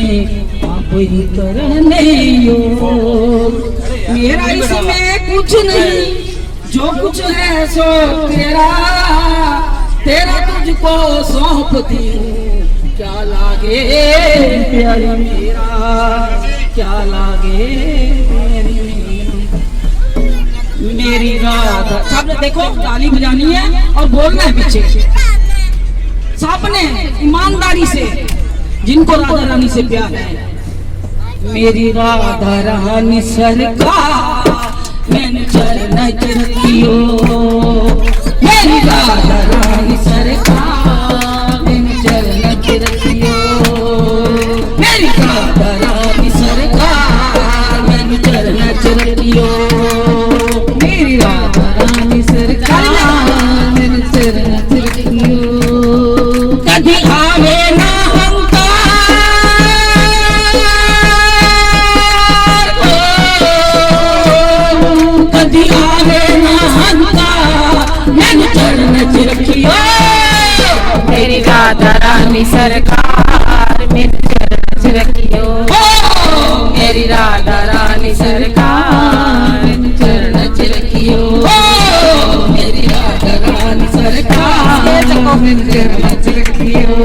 आप ही करने योग। मेरा इसमें कुछ नहीं, जो कुछ है सो तेरा, तेरा तुझको सौंपती हूँ। क्या लागे प्यारी मेरा, क्या लागे मेरी राधा। साहब ने देखो ताली बजानी है और बोलना है पीछे। सबने ईमानदारी से, जिनको राधा रानी से प्यार है। मेरी राधा रानी सरकार मैंने चरण रखियो, मेरी राधा रानी सरकार मैंने चरण रखियो, मेरी राधा रानी सरकार मैंने चरण रखियो, मेरी राधा रानी सरकार मैंने चरण रखियो। कभी आवे ना मेरी राधा रानी सरकार मेरे चरण रखियो, मेरी राधा रानी सरकार मेरे चरण रखियो, मेरी राधा रानी सरकार मेरे चरण रखियो।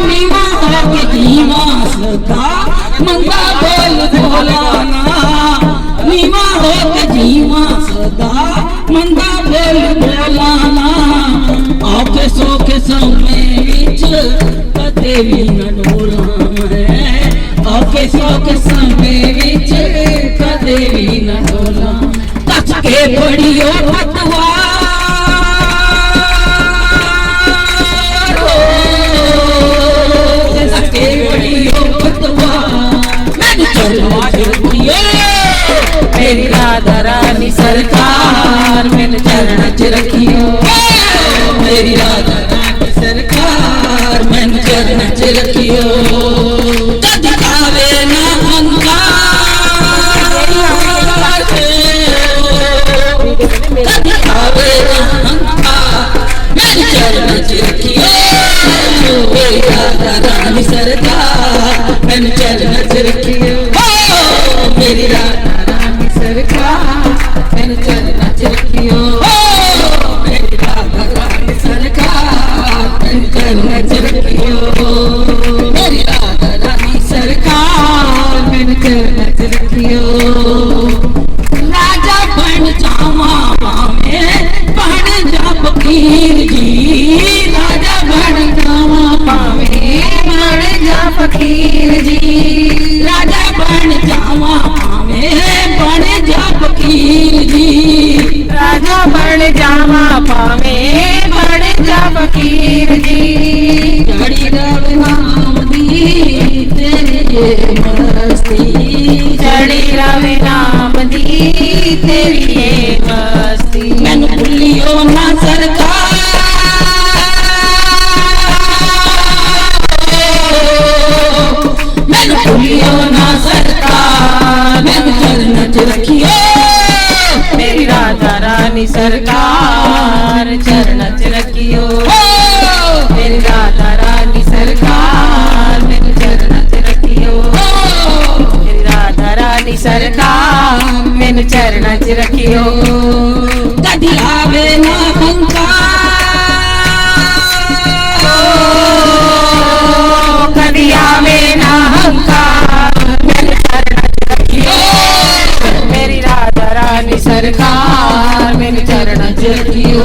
नीवा के धीमा सदा मंदा बोल बोलाना, नीवा के धीमा सदा मंदा बोल बोलाना। आपके सोखे समय विच कदे भी न डोलाना है, आपके सोखे समय विच कदे भी न डोलाना। कच के बड़ियो पतवार के बड़ियो पतवार मैंने चलवा रखियो, मेरी राधा रानी सरकार मैंने चरण रखियो, मेरी राधा रानी सरकार मैंने चरण रखियो। कद आवे ना अहंकार, कद आवे ना अहंकार मैंने चरण रखियो, मेरी राधा रानी सरकार मैंने चरण रखियो, मेरी राधा रानी सरकार मैंने चरण रखियो, मेरी राधा रानी सरकार मैंने चरण रखियो, मेरी राधा रानी सरकार मैंने चरण रखियो। राजा बन जावा पावे बन जा फकीर जी, राजा बन जावा पावे बन जा फकीर जी, राजा बन जावा पावे बन जा फकीर जी, राजा बन जावा पावे बन जा फकीर जी। जड़ी रव नाम दी तेरी मस्ती, जड़ी रवि नाम दी तेरी ये मस्ती। मैनू भुलियो ना सरकार, मैनू भुलियो ना सरकार मैनू चरण रखियो, मेरी राधा रानी सरकार चरण रखियो, मेरी राधा रानी सरकार मेरे चरण रखियो, मेरी राधा रानी सरकार मेरे चरण रखियो। कदी आवे ना कदी आवे ना अहंकार मेरे चरण रखियो, मेरी राधा रानी सरकार मेरे चरण रखियो,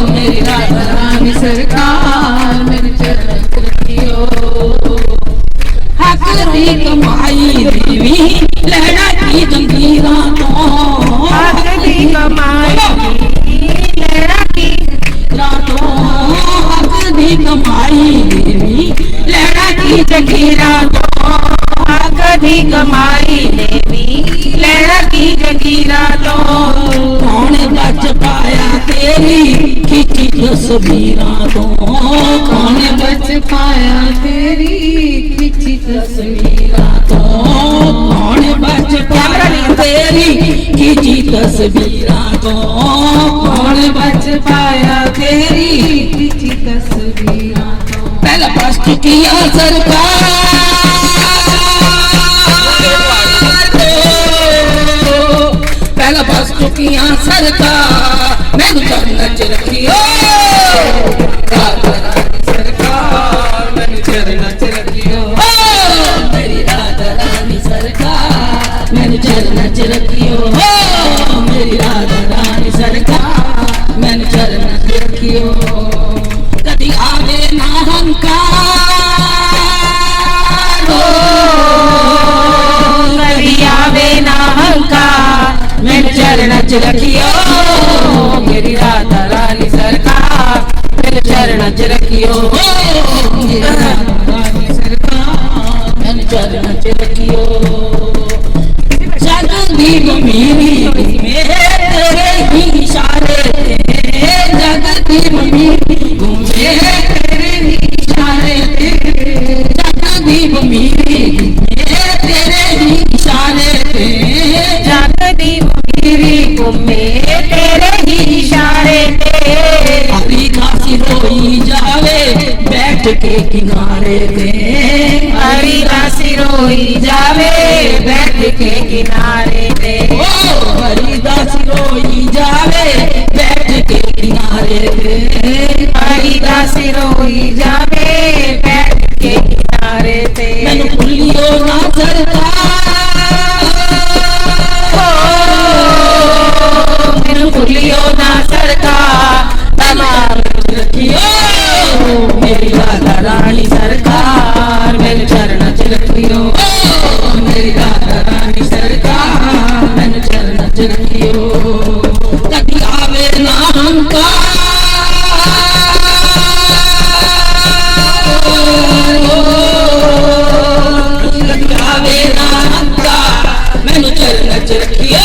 मेरी राधा रानी सरकार मेरे चरण रखियो। हक दी कमाई देवी लहरा की जंजीरा तो, हक दी कमाई लहरा की रातों, हक दी कमाई देवी लहरा की जंजीरा तो, हक दी कमाई देवी लहरा की जगीरा तो। कौन बच पाया तेरी खिंची तस्वीरां तो, कौन बच पाया तेरी खिंची तस्वीरां तो, कौन बच पाया तेरी खिंची तस्वीरां तो, कौन बच पाया तेरी खिंची तस्वीरां तो। पहला बस चुकिया सरकार पहला बस चुकिया सरकार मैनू चरण च रखियो राधा रानी सरकार मैनू चरण च रखियो मेरी राधा रानी सरकार मैनू चरण च रखियो मेरी राधा रानी सरकार मैनू चरण च रखियो कदी आवे ना हंकार कभी आवे ना हंकार मैंने चरण च रखियो मेरी राधा रानी सरकार मैंने चरण च रखियो मेरी राधा रानी सरकार मैनू चरण च रखियो जग दी मेरी तेरे ही इशारे जग दी मेरी घूमे तेरे ही इशारे जग दी मेरी तेरे ही इशारे जगदीप मेरी घूमे तेरे ही इशारे पे हरी घासी रोई जावे बैठ के किनारे पे हरी दासी रोई जावे बैठ के किनारे पे ओ हरी दासी रोई जावे बैठ के किनारे पे हरी दासी रोई जावे बैठ के किनारे पे मैनू भूलियो ना सरकार मैनू भूलियो ना सरकार तमाम रखियो मेरी राधा रानी सरकार मैनू चरण च रखियो मेरी राधा रानी सरकार मैनू चरण च रखियो कदी आवे ना हंकार कदी आवे ना हंकार मैनू चरण च रखियो